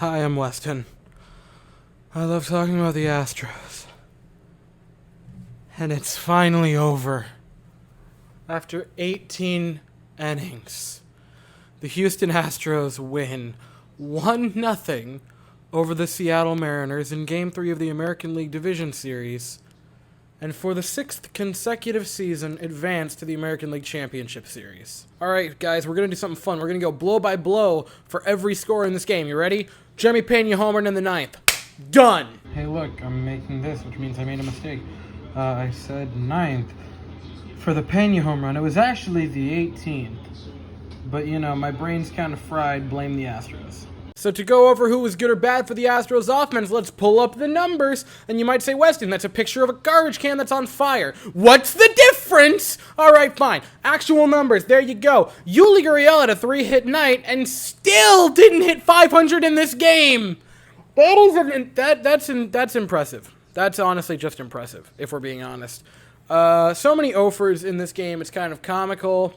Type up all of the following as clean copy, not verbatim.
Hi, I'm Weston. I love talking about the Astros. And it's finally over. After 18 innings, the Houston Astros win 1-0 over the Seattle Mariners in Game 3 of the American League Division Series, and for the 6th consecutive season advance to the American League Championship Series. Alright guys, we're going to do something fun. We're going to go blow by blow for every score in this game. You ready? Jeremy Pena homered in the 9th. Done! Hey look, I'm making this, which means I made a mistake. I said 9th for the Pena home run. It was actually the 18th. But you know, my brain's kind of fried. Blame the Astros. So to go over who was good or bad for the Astros offense, let's pull up the numbers. And you might say, Weston, that's a picture of a garbage can that's on fire. What's the difference? All right, fine. Actual numbers, there you go. Yuli Gurriel had a 3-hit night and still didn't hit 500 in this game. That's impressive. That's honestly just impressive, if we're being honest. So many offers in this game, it's kind of comical.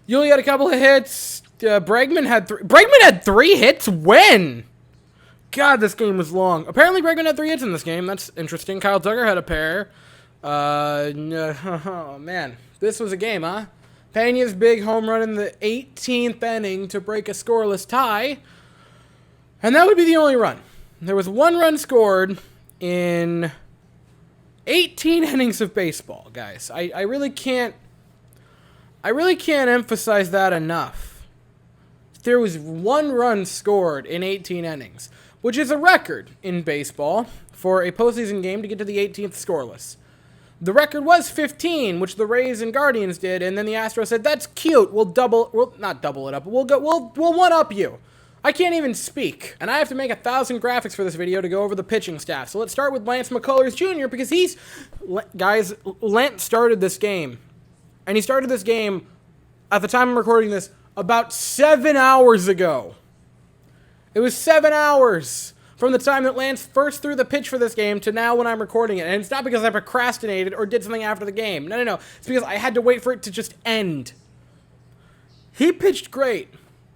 Yuli had a couple of hits. Bregman had 3 hits? When? God, this game was long. Apparently Bregman had 3 hits in this game. That's interesting. Kyle Tucker had a pair. Oh, man. This was a game, huh? Pena's big home run in the 18th inning to break a scoreless tie. And that would be the only run. There was 1 run scored in 18 innings of baseball, guys. I really can't emphasize that enough. There was 1 run scored in 18 innings, which is a record in baseball for a postseason game to get to the 18th scoreless. The record was 15, which the Rays and Guardians did, and then the Astros said, "That's cute. We'll not double it up. We'll one up you." I can't even speak, and I have to make 1,000 graphics for this video to go over the pitching staff. So let's start with Lance McCullers Jr. because Lance started this game. And he started this game, at the time I'm recording this, about 7 hours ago. It was 7 hours from the time that Lance first threw the pitch for this game to now when I'm recording it. And it's not because I procrastinated or did something after the game. No. It's because I had to wait for it to just end. He pitched great.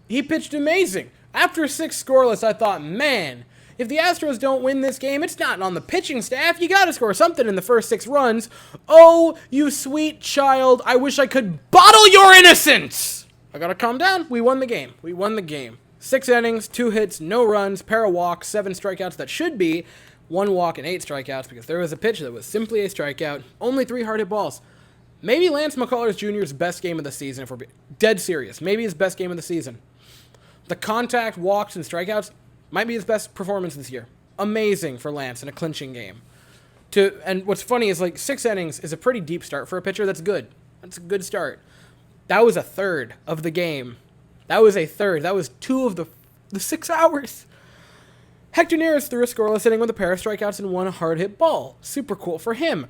He pitched amazing. After 6 scoreless, I thought, man, if the Astros don't win this game, it's not on the pitching staff. You gotta score something in the first 6 runs. Oh, you sweet child. I wish I could bottle your innocence. I gotta calm down. We won the game. 6 innings, 2 hits, no runs, pair of walks, 7 strikeouts. That should be 1 walk and 8 strikeouts because there was a pitch that was simply a strikeout. Only 3 hard hit balls. Maybe Lance McCullers Jr.'s best game of the season, if we're dead serious. Maybe his best game of the season. The contact, walks, and strikeouts might be his best performance this year. Amazing for Lance in a clinching game. And what's funny is 6 innings is a pretty deep start for a pitcher. That's good. That's a good start. That was a third of the game. That was 2 of the 6 hours. Hector Neris threw a scoreless inning with a pair of strikeouts and 1 hard hit ball. Super cool for him.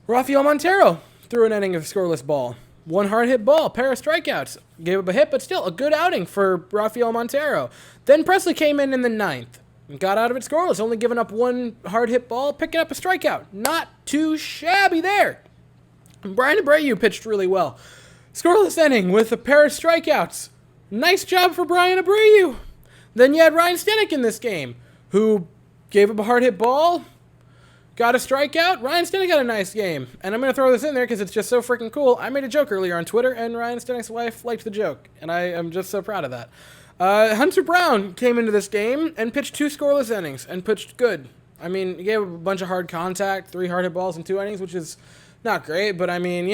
Rafael Montero threw an inning of scoreless ball. 1 hard hit ball, pair of strikeouts. Gave up a hit, but still a good outing for Rafael Montero. Then Presley came in the 9th and got out of it scoreless, only giving up 1 hard hit ball, picking up a strikeout. Not too shabby there. And Brian Abreu pitched really well. Scoreless inning with a pair of strikeouts. Nice job for Brian Abreu. Then you had Ryan Stanek in this game, who gave up a hard hit ball, got a strikeout. Ryan Stanek had a nice game. And I'm going to throw this in there because it's just so freaking cool. I made a joke earlier on Twitter, and Ryan Stanek's wife liked the joke. And I am just so proud of that. Hunter Brown came into this game and pitched 2 scoreless innings and pitched good. I mean, he gave a bunch of hard contact, 3 hard hit balls in 2 innings, which is not great. But, I mean,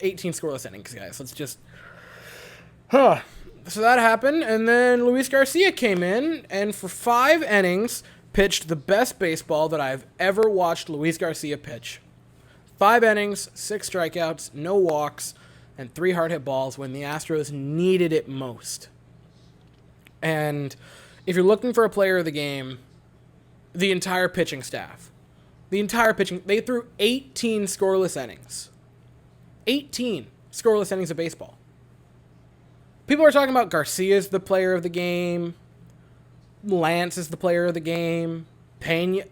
18 scoreless innings, guys. Let's just... So that happened, and then Luis Garcia came in, and for 5 innings, pitched the best baseball that I've ever watched Luis Garcia pitch. 5 innings, 6 strikeouts, no walks, and 3 hard hit balls when the Astros needed it most. And if you're looking for a player of the game, the entire pitching staff, they threw 18 scoreless innings. 18 scoreless innings of baseball. People are talking about Garcia's the player of the game. Lance is the player of the game. Pena.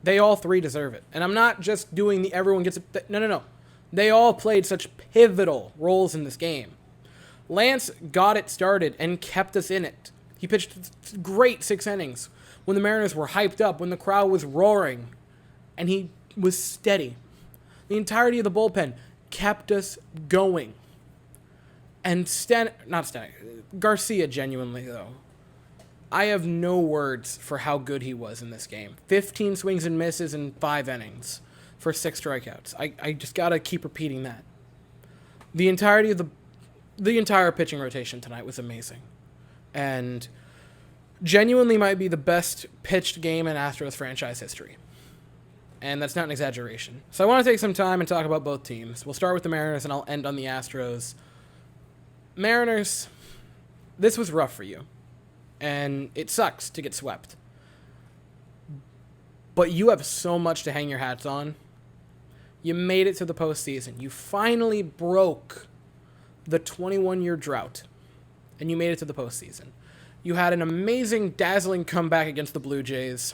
They all 3 deserve it. And I'm not just doing the everyone gets it. No. They all played such pivotal roles in this game. Lance got it started and kept us in it. He pitched great 6 innings when the Mariners were hyped up, when the crowd was roaring, and he was steady. The entirety of the bullpen kept us going. And Garcia, genuinely, though. I have no words for how good he was in this game. 15 swings and misses in 5 innings for 6 strikeouts. I just got to keep repeating that. The entire pitching rotation tonight was amazing. And genuinely might be the best pitched game in Astros franchise history. And that's not an exaggeration. So I want to take some time and talk about both teams. We'll start with the Mariners, and I'll end on the Astros. Mariners, this was rough for you. And it sucks to get swept. But you have so much to hang your hats on. You made it to the postseason. You finally broke the 21-year drought. And you made it to the postseason. You had an amazing, dazzling comeback against the Blue Jays.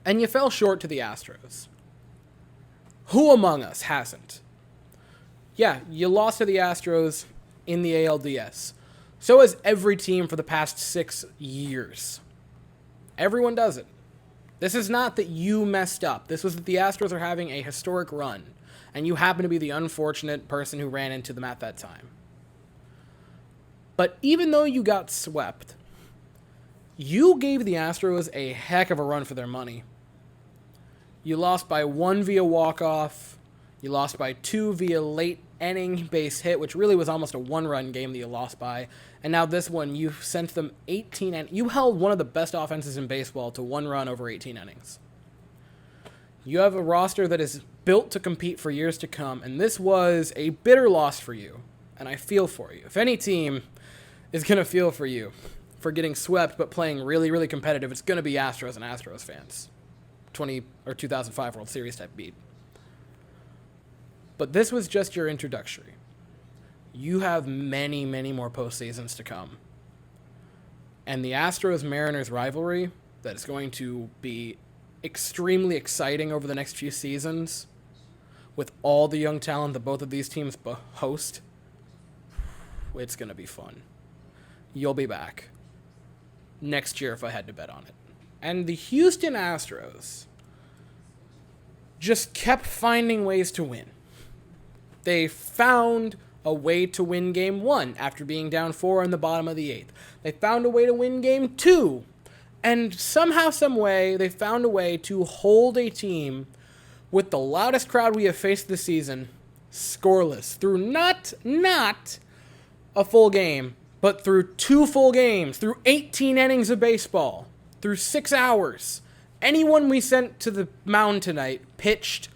And you fell short to the Astros. Who among us hasn't? Yeah, you lost to the Astros in the ALDS. So has every team for the past 6 years. Everyone does it. This is not that you messed up. This was that the Astros are having a historic run, and you happen to be the unfortunate person who ran into them at that time. But even though you got swept, you gave the Astros a heck of a run for their money. You lost by 1 via walk-off. You lost by 2 via late inning base hit, which really was almost a 1-run game that you lost by. And now this one, you sent them 18 innings. You held one of the best offenses in baseball to 1 run over 18 innings. You have a roster that is built to compete for years to come, and this was a bitter loss for you. And I feel for you. If any team is going to feel for you for getting swept but playing really, really competitive, it's going to be Astros and Astros fans. 2005 World Series type beat. But this was just your introductory. You have many, many more postseasons to come. And the Astros-Mariners rivalry that is going to be extremely exciting over the next few seasons with all the young talent that both of these teams host, it's going to be fun. You'll be back next year if I had to bet on it. And the Houston Astros just kept finding ways to win. They found a way to win Game 1 after being down 4 in the bottom of the 8th. They found a way to win Game 2. And somehow, some way, they found a way to hold a team with the loudest crowd we have faced this season scoreless through not a full game, but through 2 full games, through 18 innings of baseball, through 6 hours. Anyone we sent to the mound tonight pitched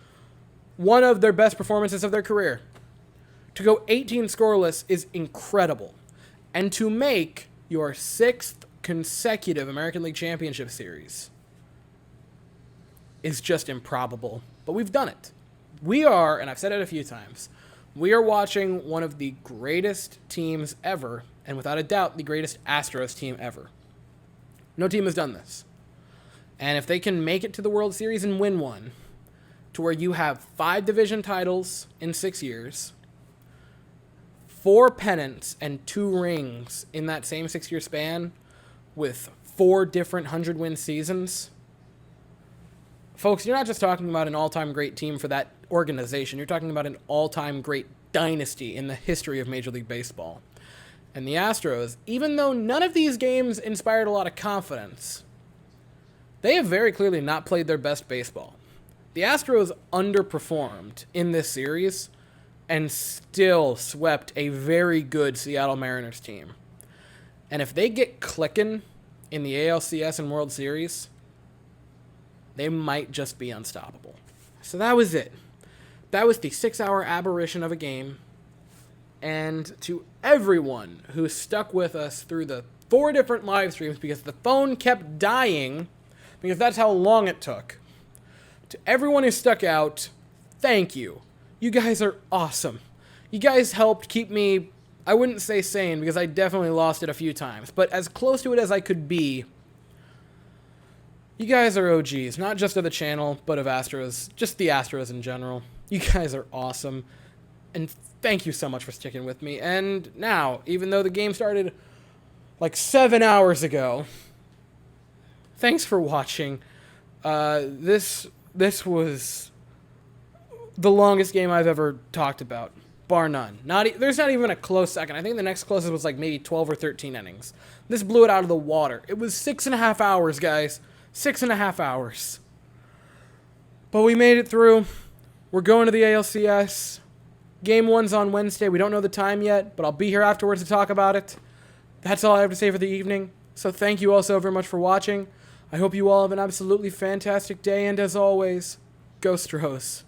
one of their best performances of their career. To go 18 scoreless is incredible. And to make your 6th consecutive American League Championship Series is just improbable. But we've done it. We are, and I've said it a few times, we are watching one of the greatest teams ever, and without a doubt, the greatest Astros team ever. No team has done this. And if they can make it to the World Series and win one, to where you have 5 division titles in 6 years, 4 pennants and 2 rings in that same 6-year span, with 4 different 100-win seasons. Folks, you're not just talking about an all-time great team for that organization. You're talking about an all-time great dynasty in the history of Major League Baseball. And the Astros, even though none of these games inspired a lot of confidence, they have very clearly not played their best baseball. The Astros underperformed in this series and still swept a very good Seattle Mariners team. And if they get clicking in the ALCS and World Series, they might just be unstoppable. So that was it. That was the 6-hour aberration of a game. And to everyone who stuck with us through the 4 different live streams because the phone kept dying, because that's how long it took. To everyone who stuck out, thank you. You guys are awesome. You guys helped keep me, I wouldn't say sane, because I definitely lost it a few times, but as close to it as I could be. You guys are OGs, not just of the channel, but of Astros, just the Astros in general. You guys are awesome, and thank you so much for sticking with me. And now, even though the game started like 7 hours ago, thanks for watching. This was the longest game I've ever talked about, bar none. There's not even a close second. I think the next closest was like maybe 12 or 13 innings. This blew it out of the water. It was 6.5 hours, guys. 6.5 hours. But we made it through. We're going to the ALCS. Game 1's on Wednesday. We don't know the time yet, but I'll be here afterwards to talk about it. That's all I have to say for the evening. So thank you all so very much for watching. I hope you all have an absolutely fantastic day, and as always, go Stros.